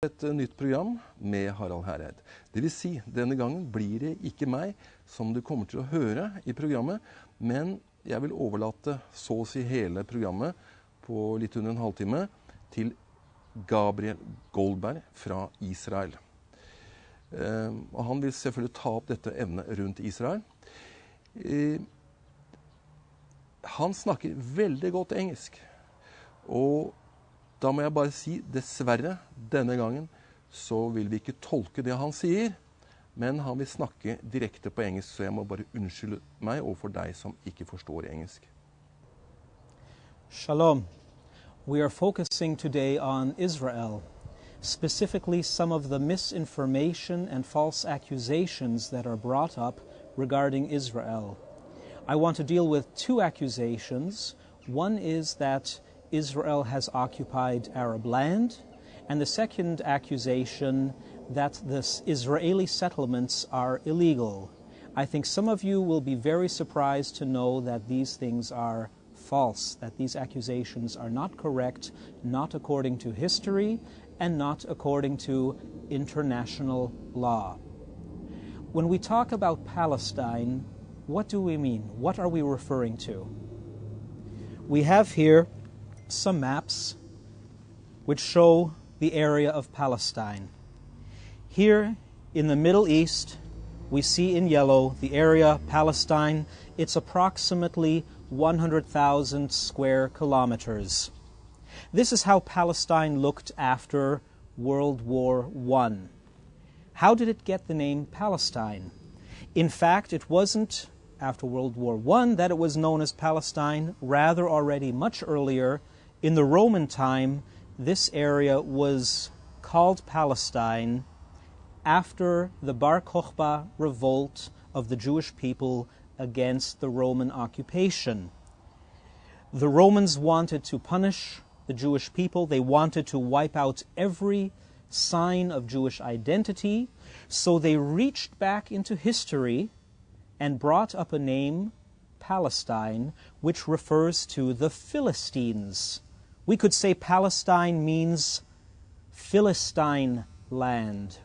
Et nytt program med Harald Haereid. Det vil si, denne gangen blir det ikke meg som du kommer til å høre i programmet, men jeg vil overlate så å si hele programmet på litt under en halvtime til Gabriel Goldberg fra Israel. Og han vil selvfølgelig ta opp dette emnet rundt Israel. Han snakker veldig godt engelsk, og da må jeg bare si, dessverre, denne gangen, så vil vi ikke tolke det han sier, men han vil snakke direkte på engelsk, så jeg må bare unnskylde meg overfor deg som ikke forstår engelsk. Shalom. We are focusing today on Israel, specifically some of the misinformation and false accusations that are brought up regarding Israel. I want to deal with two accusations. One is that Israel has occupied Arab land, and the second accusation that the Israeli settlements are illegal. I think some of you will be very surprised to know that these things are false, that these accusations are not correct, not according to history, and not according to international law. When we talk about Palestine, what do we mean? What are we referring to? We have here some maps which show the area of Palestine. Here in the Middle East, we see in yellow the area Palestine. It's approximately 100,000 square kilometers. This is how Palestine looked after World War I. How did it get the name Palestine? In fact, it wasn't after World War I that it was known as Palestine. Rather, already much earlier, in the Roman time, this area was called Palestine after the Bar Kokhba revolt of the Jewish people against the Roman occupation. The Romans wanted to punish the Jewish people. They wanted to wipe out every sign of Jewish identity. So they reached back into history and brought up a name, Palestine, which refers to the Philistines. We could say Palestine means Philistine land.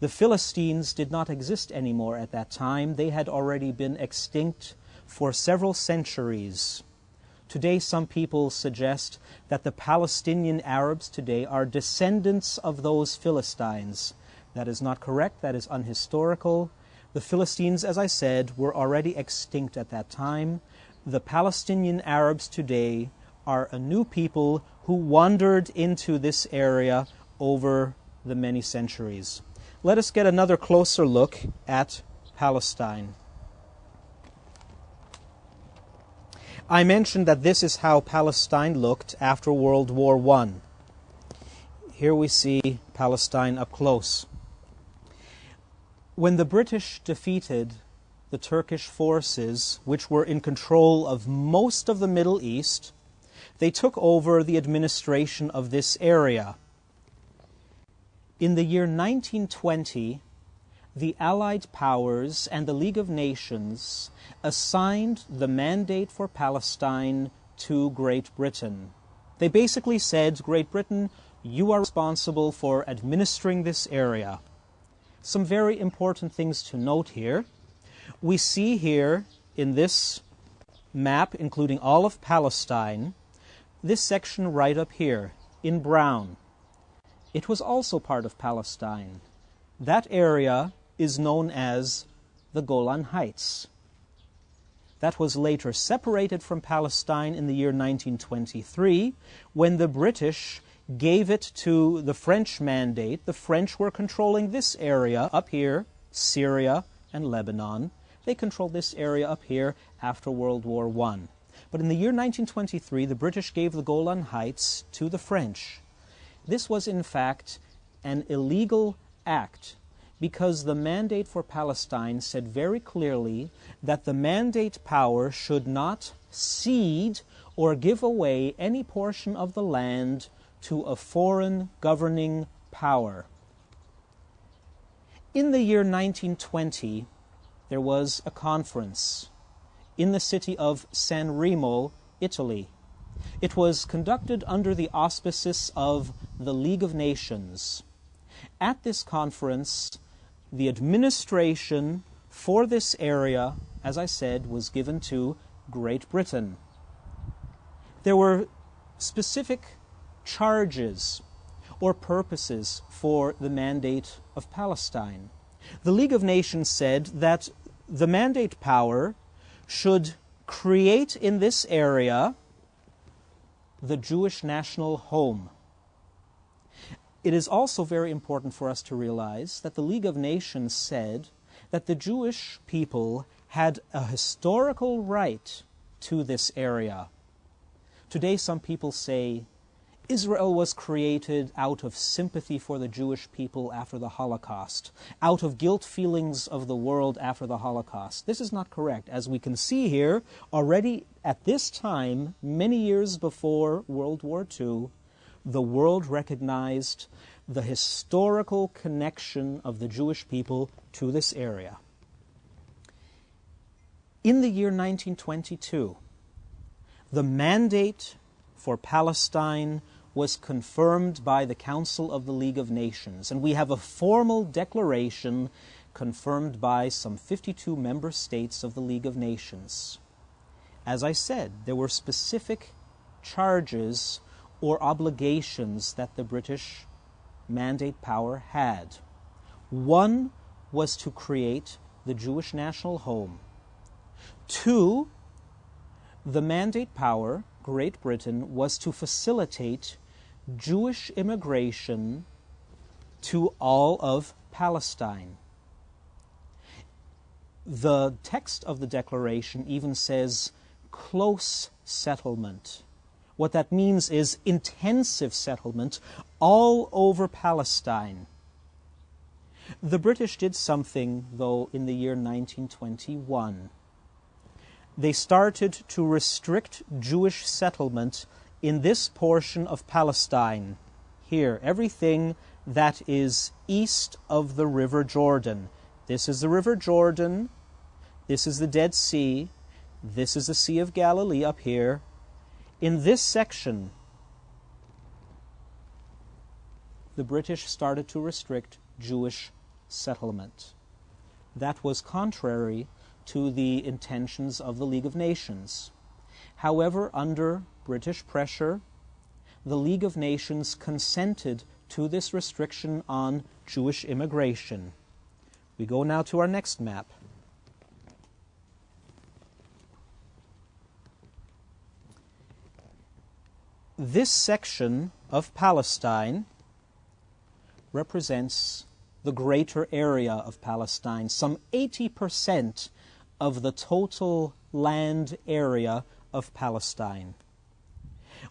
The Philistines did not exist anymore at that time. They had already been extinct for several centuries. Today, some people suggest that the Palestinian Arabs today are descendants of those Philistines. That is not correct. That is unhistorical. The Philistines, as I said, were already extinct at that time. The Palestinian Arabs today are a new people who wandered into this area over the many centuries. Let us get another closer look at Palestine. I mentioned that this is how Palestine looked after World War I. Here we see Palestine up close. When the British defeated the Turkish forces, which were in control of most of the Middle East, they took over the administration of this area. In the year 1920, the Allied powers and the League of Nations assigned the mandate for Palestine to Great Britain. They basically said, Great Britain, you are responsible for administering this area. Some very important things to note here. We see here in this map, including all of Palestine, this section right up here in brown. It was also part of Palestine. That area is known as the Golan Heights. That was later separated from Palestine in the year 1923 when the British gave it to the French mandate. The French were controlling this area up here, Syria and Lebanon. They controlled this area up here after World War I. But in the year 1923, the British gave the Golan Heights to the French. This was, in fact, an illegal act because the mandate for Palestine said very clearly that the mandate power should not cede or give away any portion of the land to a foreign governing power. In the year 1920, there was a conference in the city of San Remo, Italy. It was conducted under the auspices of the League of Nations. At this conference, the administration for this area, as I said, was given to Great Britain. There were specific charges or purposes for the Mandate of Palestine. The League of Nations said that the Mandate power should create in this area the Jewish national home. It is also very important for us to realize that the League of Nations said that the Jewish people had a historical right to this area. Today some people say Israel was created out of sympathy for the Jewish people after the Holocaust, out of guilt feelings of the world after the Holocaust. This is not correct. As we can see here, already at this time, many years before World War II, the world recognized the historical connection of the Jewish people to this area. In the year 1922, the mandate for Palestine was confirmed by the Council of the League of Nations, and we have a formal declaration confirmed by some 52 member states of the League of Nations. As I said, there were specific charges or obligations that the British Mandate power had. One was to create the Jewish national home. Two, the Mandate power, Great Britain, was to facilitate Jewish immigration to all of Palestine. The text of the declaration even says close settlement. What that means is intensive settlement all over Palestine. The British did something, though, in the year 1921. They started to restrict Jewish settlement in this portion of Palestine. Here, everything that is east of the River Jordan. This is the River Jordan. This is the Dead Sea. This is the Sea of Galilee up here. In this section, the British started to restrict Jewish settlement. That was contrary to the intentions of the League of Nations. However, under British pressure, the League of Nations consented to this restriction on Jewish immigration. We go now to our next map. This section of Palestine represents the greater area of Palestine, some 80% of the total land area of Palestine.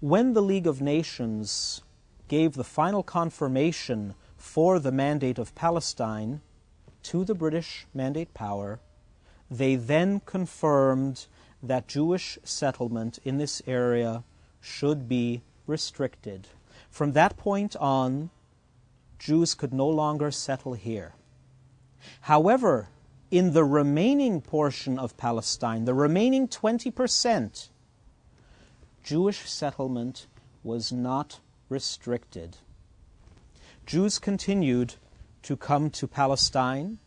When the League of Nations gave the final confirmation for the Mandate of Palestine to the British Mandate power, they then confirmed that Jewish settlement in this area should be restricted. From that point on, Jews could no longer settle here. However, in the remaining portion of Palestine, the remaining 20%, Jewish settlement was not restricted. Jews continued to come to Palestine.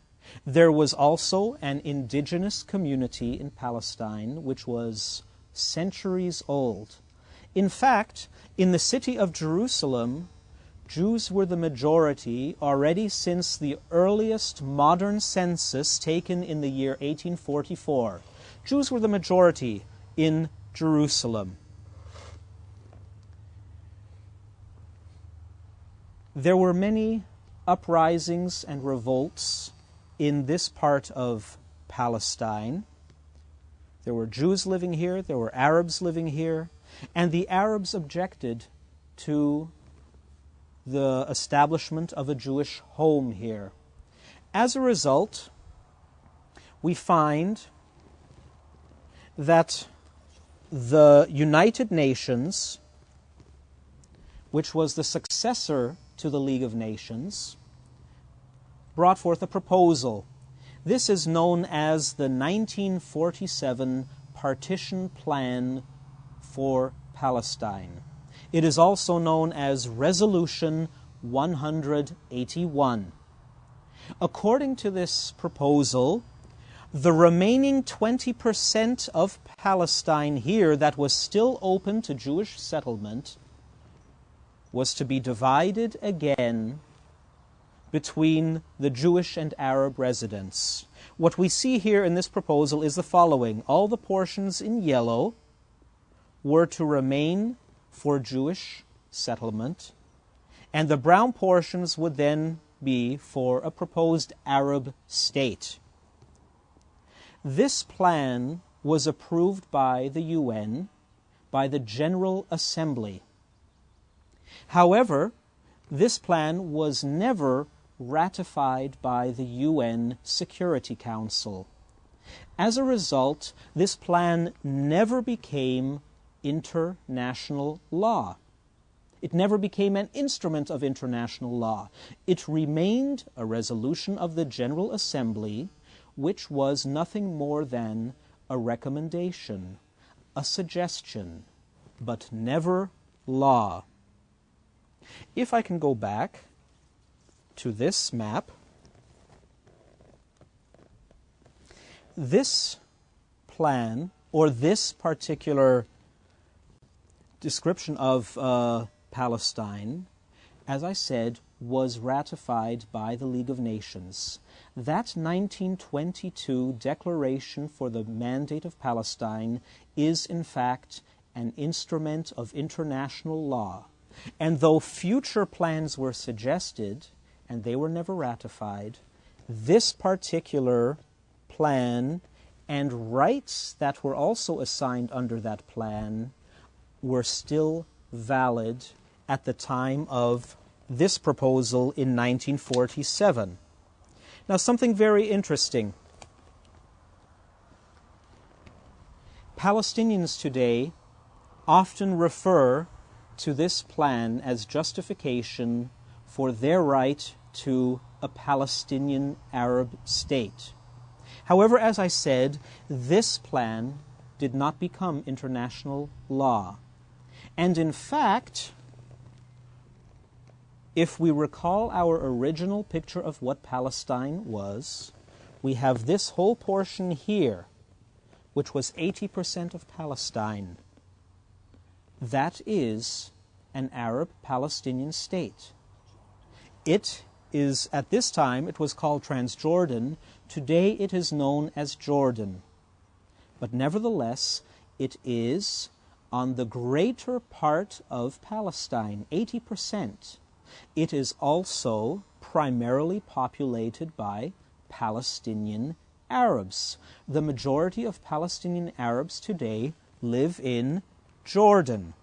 There was also an indigenous community in Palestine which was centuries old. In fact, in the city of Jerusalem, Jews were the majority already since the earliest modern census taken in the year 1844. Jews were the majority in Jerusalem. There were many uprisings and revolts in this part of Palestine. There were Jews living here, there were Arabs living here, and the Arabs objected to the establishment of a Jewish home here. As a result, we find that the United Nations, which was the successor to the League of Nations, brought forth a proposal. This is known as the 1947 Partition Plan for Palestine. It is also known as Resolution 181. According to this proposal, the remaining 20% of Palestine here that was still open to Jewish settlement was to be divided again between the Jewish and Arab residents. What we see here in this proposal is the following. All the portions in yellow were to remain for Jewish settlement, and the brown portions would then be for a proposed Arab state. This plan was approved by the UN, by the General Assembly. However, this plan was never ratified by the UN Security Council. As a result, this plan never became international law. It never became an instrument of international law. It remained a resolution of the General Assembly, which was nothing more than a recommendation, a suggestion, but never law. If I can go back to this map, this plan, or this particular description of Palestine, as I said, was ratified by the League of Nations. That 1922 Declaration for the Mandate of Palestine is, in fact, an instrument of international law. And though future plans were suggested, and they were never ratified, this particular plan and rights that were also assigned under that plan were still valid at the time of this proposal in 1947. Now, something very interesting. Palestinians today often refer to this plan as justification for their right to a Palestinian Arab state. However, as I said, this plan did not become international law. And in fact, if we recall our original picture of what Palestine was, we have this whole portion here, which was 80% of Palestine. That is an Arab Palestinian state. It is, at this time, it was called Transjordan. Today it is known as Jordan. But nevertheless, it is on the greater part of Palestine, 80%. It is also primarily populated by Palestinian Arabs. The majority of Palestinian Arabs today live in Jordan.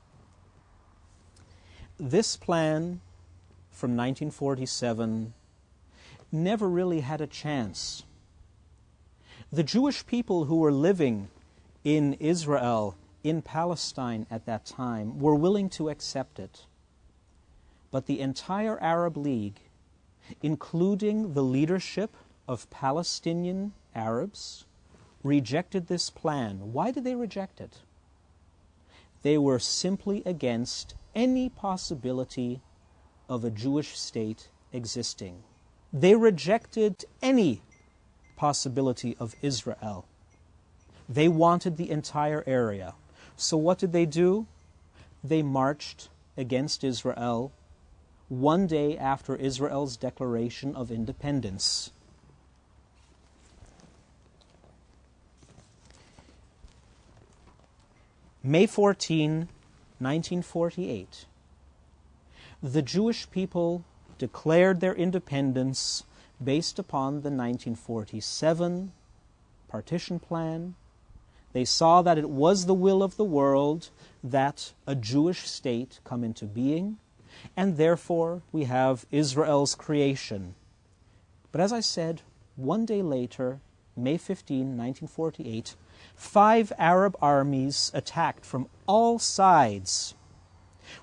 This plan from 1947 never really had a chance. The Jewish people who were living in Israel, in Palestine at that time, were willing to accept it. But the entire Arab League, including the leadership of Palestinian Arabs, rejected this plan. Why did they reject it? They were simply against any possibility of a Jewish state existing. They rejected any possibility of Israel. They wanted the entire area. So what did they do? They marched against Israel one day after Israel's declaration of independence. May 14, 1948, the Jewish people declared their independence based upon the 1947 partition plan. They saw that it was the will of the world that a Jewish state come into being, and therefore we have Israel's creation. But as I said, one day later, May 15, 1948, 5 Arab armies attacked from all sides.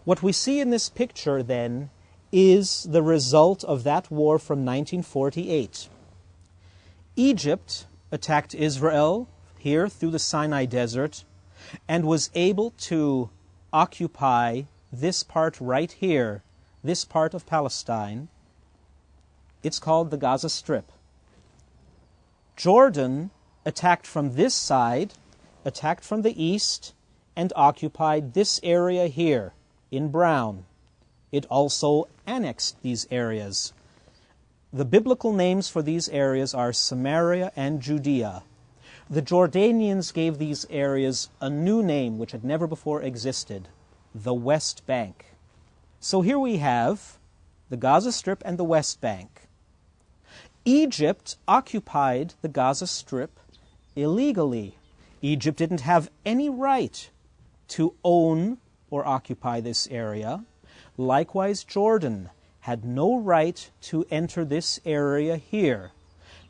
What we see in this picture, then, is the result of that war from 1948. Egypt attacked Israel here through the Sinai Desert and was able to occupy this part right here, this part of Palestine. It's called the Gaza Strip. Jordan attacked from this side, attacked from the east, and occupied this area here in brown. It also annexed these areas. The biblical names for these areas are Samaria and Judea. The Jordanians gave these areas a new name which had never before existed, the West Bank. So here we have the Gaza Strip and the West Bank. Egypt occupied the Gaza Strip illegally. Egypt didn't have any right to own or occupy this area. Likewise, Jordan had no right to enter this area here.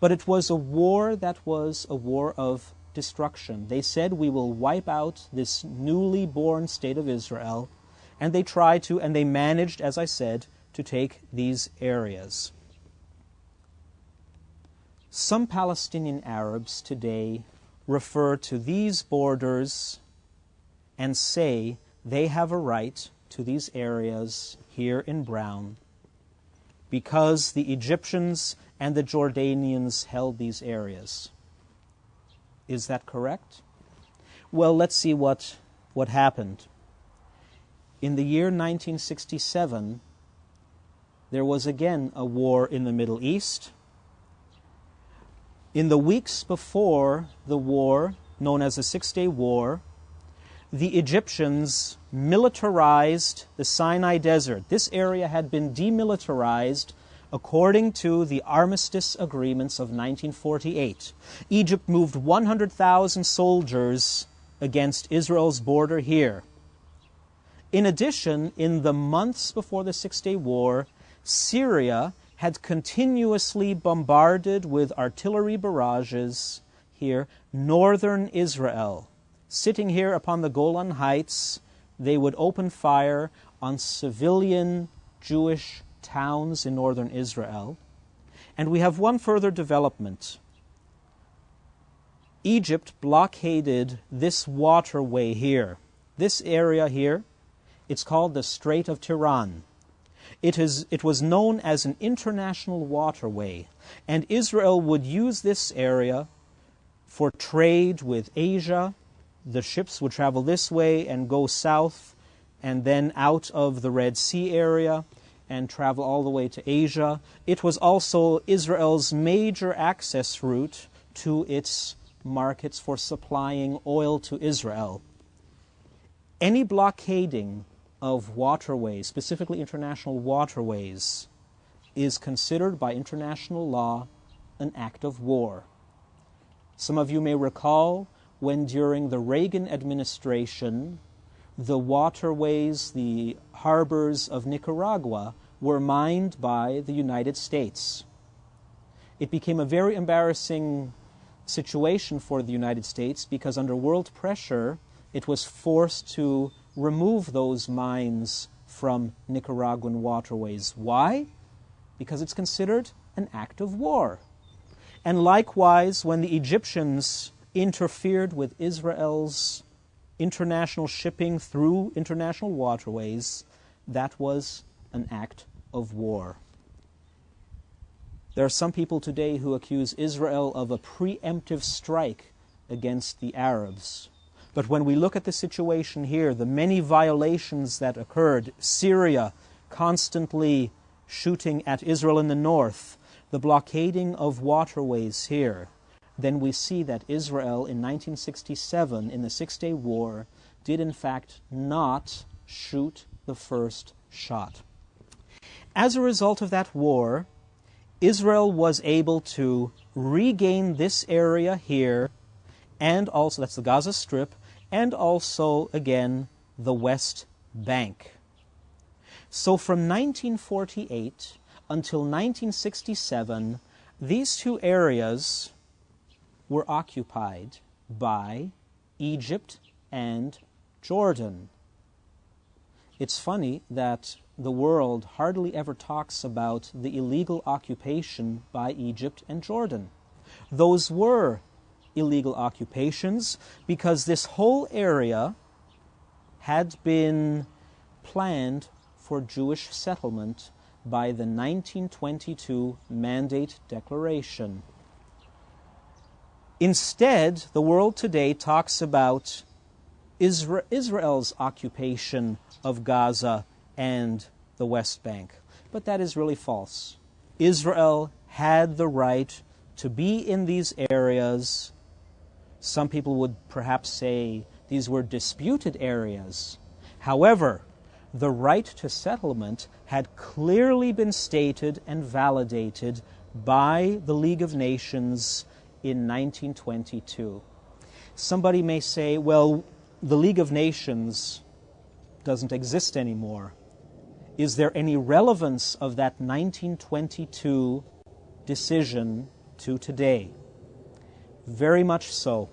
But it was a war that was a war of destruction. They said, we will wipe out this newly born state of Israel. And they tried to, and they managed, as I said, to take these areas. Some Palestinian Arabs today refer to these borders and say they have a right to these areas here in brown because the Egyptians and the Jordanians held these areas. Is that correct? Well, let's see what happened. In the year 1967, there was again a war in the Middle East. In the weeks before the war, known as the Six-Day War, the Egyptians militarized the Sinai Desert. This area had been demilitarized according to the armistice agreements of 1948. Egypt moved 100,000 soldiers against Israel's border here. In addition, in the months before the Six-Day War, Syria had continuously bombarded with artillery barrages here northern Israel. Sitting here upon the Golan Heights, they would open fire on civilian Jewish towns in northern Israel. And we have one further development. Egypt blockaded this waterway here. This area here, it's called the Strait of Tiran. It was known as an international waterway, and Israel would use this area for trade with Asia. The ships would travel this way and go south and then out of the Red Sea area and travel all the way to Asia. It was also Israel's major access route to its markets for supplying oil to Israel. Any blockading of waterways, specifically international waterways, is considered by international law an act of war. Some of you may recall when during the Reagan administration, the waterways, the harbors of Nicaragua were mined by the United States. It became a very embarrassing situation for the United States because under world pressure, it was forced to remove those mines from Nicaraguan waterways. Why? Because it's considered an act of war. And likewise, when the Egyptians interfered with Israel's international shipping through international waterways, that was an act of war. There are some people today who accuse Israel of a preemptive strike against the Arabs. But when we look at the situation here, the many violations that occurred, Syria constantly shooting at Israel in the north, the blockading of waterways here, then we see that Israel in 1967, in the Six-Day War, did in fact not shoot the first shot. As a result of that war, Israel was able to regain this area here, and also, that's the Gaza Strip, and also, again, the West Bank. So from 1948 until 1967, these two areas were occupied by Egypt and Jordan. It's funny that the world hardly ever talks about the illegal occupation by Egypt and Jordan. Those were illegal occupations because this whole area had been planned for Jewish settlement by the 1922 Mandate Declaration. Instead, the world today talks about Israel's occupation of Gaza and the West Bank. But that is really false. Israel had the right to be in these areas. Some people would perhaps say these were disputed areas. However, the right to settlement had clearly been stated and validated by the League of Nations in 1922. Somebody may say, well, the League of Nations doesn't exist anymore. Is there any relevance of that 1922 decision to today? Very much so.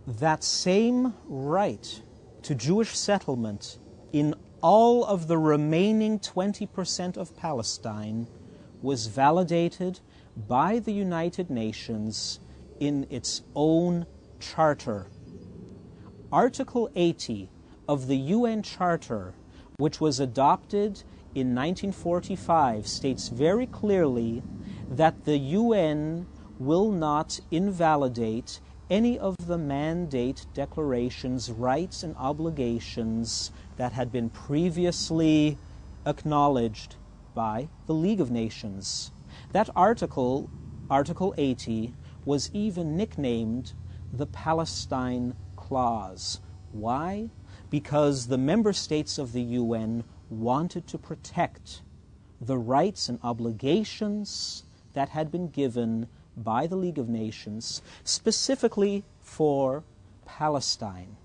That same right to Jewish settlement in all of the remaining 20% of Palestine was validated by the United Nations in its own charter. Article 80 of the UN Charter, which was adopted in 1945, states very clearly that the UN will not invalidate any of the Mandate Declaration's rights and obligations that had been previously acknowledged by the League of Nations. That article, Article 80, was even nicknamed the Palestine Clause. Why? Because the member states of the UN wanted to protect the rights and obligations that had been given by the League of Nations, specifically for Palestine.